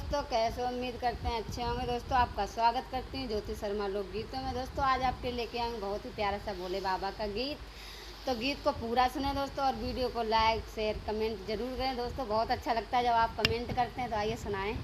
दोस्तों, कैसे हो? उम्मीद करते हैं अच्छे होंगे। दोस्तों, आपका स्वागत करती हूँ ज्योति शर्मा लोक गीतों में। दोस्तों, आज आपके लेके आए बहुत ही प्यारा सा भोले बाबा का गीत। तो गीत को पूरा सुने दोस्तों, और वीडियो को लाइक शेयर कमेंट जरूर करें। दोस्तों, बहुत अच्छा लगता है जब आप कमेंट करते हैं। तो आइए सुनाएं।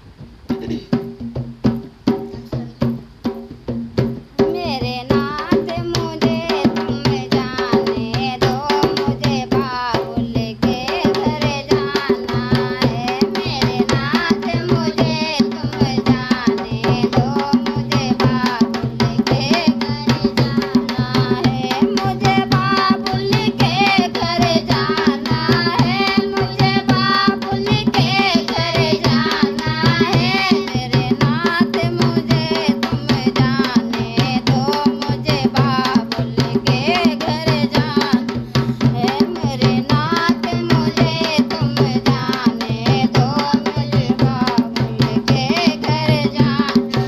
मेरे नाथ मुझे तुम जाने दो, मुझे बाबुल के घर जाना है। मेरे नाथ मुझे तुम जाने दो, मुझे बाबुल के घर जाना है। मुझे बाबुल के घर जाना है, मुझे बाबुल के घर जाना है। मेरे नाथ मुझे तुम जाने दो, मुझे बाबुल के घर जाना है। मेरे नाथ मुझे तुम जाने दो, मुझे बाबुल के घर जाना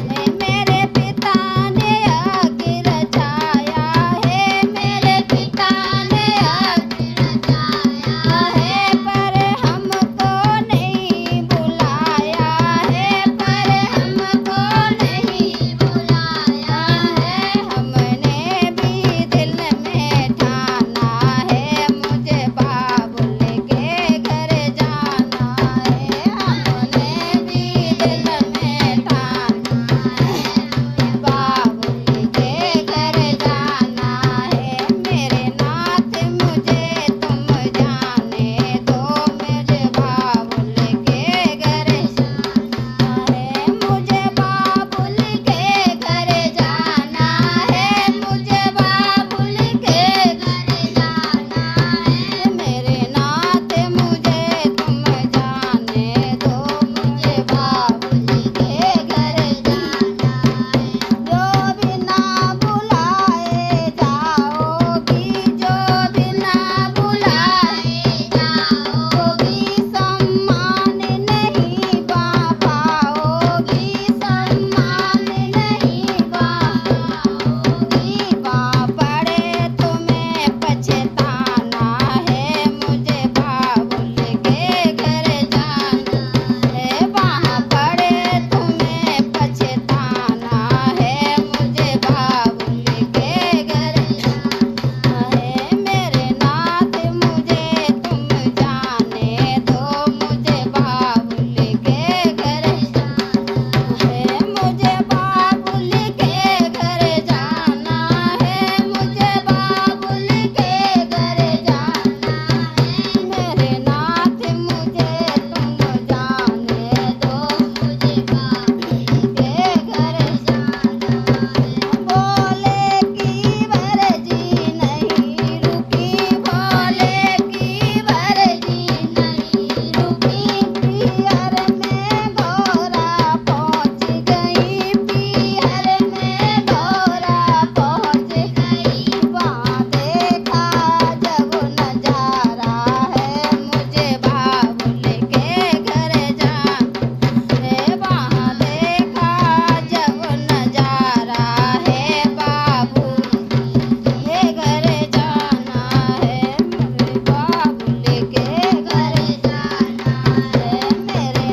है। मेरे पिता ने आखिर रचाया है, मेरे पिता ने आखिर रचाया है, पर हमको नहीं बुलाया है, पर हमको नहीं बुलाया है। हमने भी दिल में ठाना है, मुझे बाबुल के घर जाना है। हमने भी दिल में ठाना है, बाबुल के घर जाना है। मेरे नाथ मुझे तुम जाने दो, मुझे बाबुल के घर जाना है। मुझे बाबुल के घर जाना है, मुझे बाबुल के घर जाना है। मेरे नाथ मुझे तुम जाने दो, मुझे बाबुल के घर जाना है। जो बिना बुलाए जाओगी, जो बिना बुलाए जाओगी, सम्मान नहीं पा पाओगी, सम्मान नहीं पा पाओगी। वहाँ पड़े तुम्हें पछताना है, मुझे बाबुल के घर जाना है। वहाँ पड़े तुम्हें पछताना है, मुझे बाबुल के घर जाना है। मेरे नाथ मुझे तुम जाने दो, मुझे बाबुल के घर जाना है। मुझे बाबुल के घर जाना है, मुझे बाबुल के घर जाना है। मेरे नाथ मुझे तुम जाने दो, मुझे बाबुल के घर जाना है। भोले की मर्जी नहीं रुकी, भोले की मर्जी नहीं रुकी। पीहर में भोरा पहुँच गई, पीहर में भोरा पहुँच गई। वहाँ देखा जब नजारा है, मुझे बाबुल के घर जाना है। वहाँ देखा जब नजारा है, बाबुल के घर जाना है। मेरे बाबुल के घर जाना है। मेरे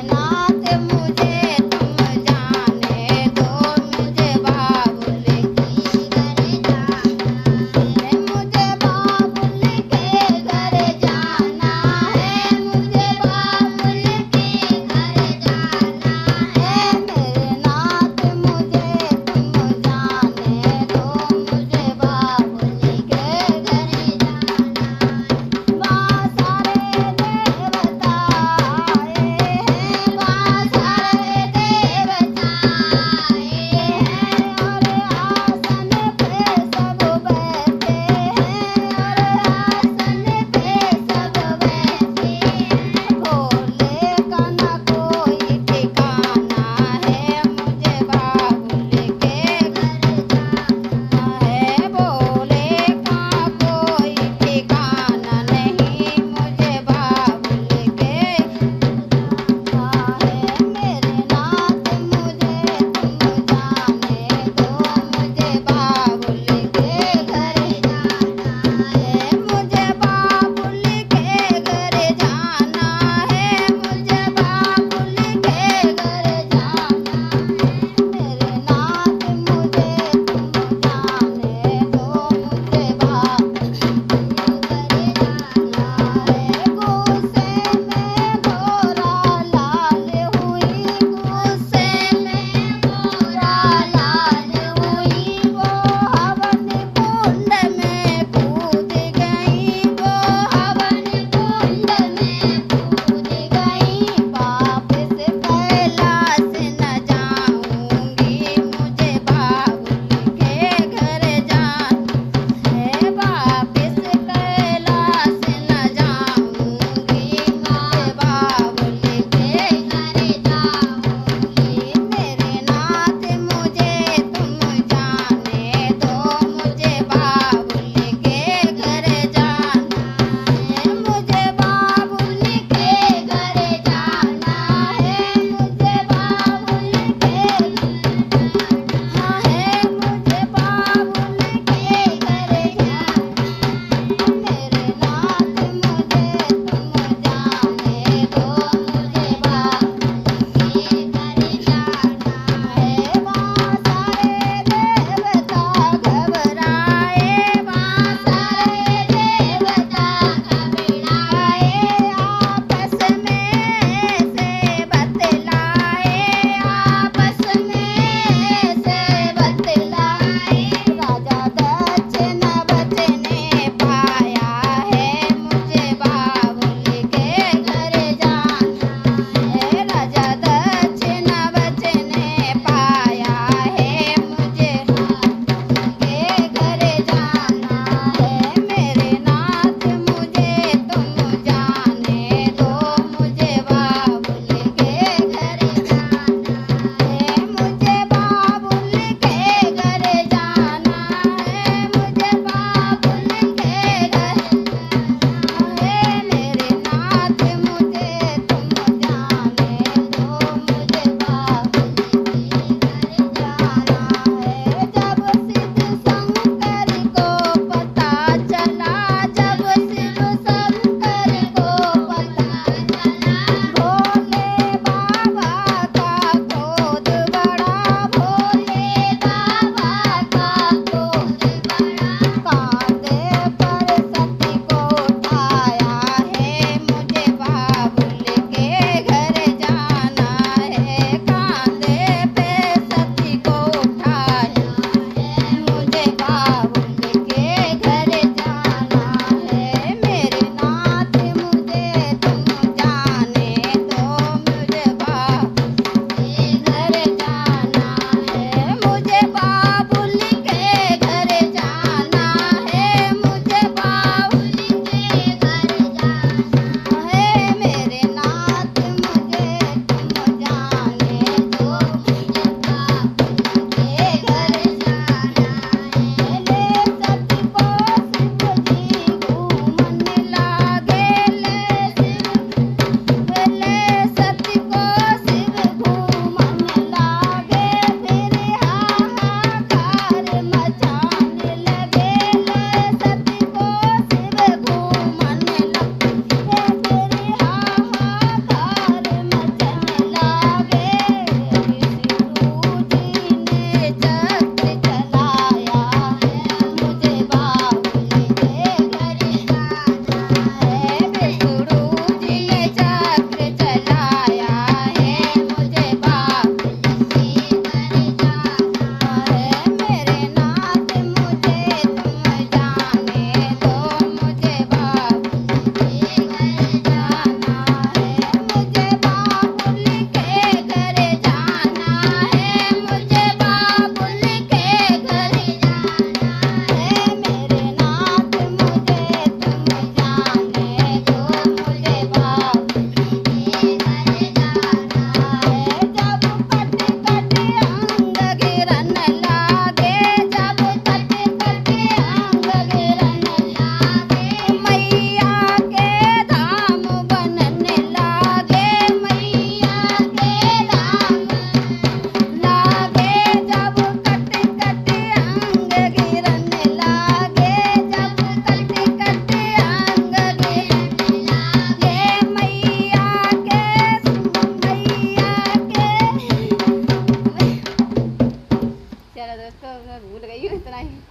रही हूँ, इतना ही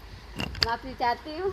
माफ़ी चाहती हूँ।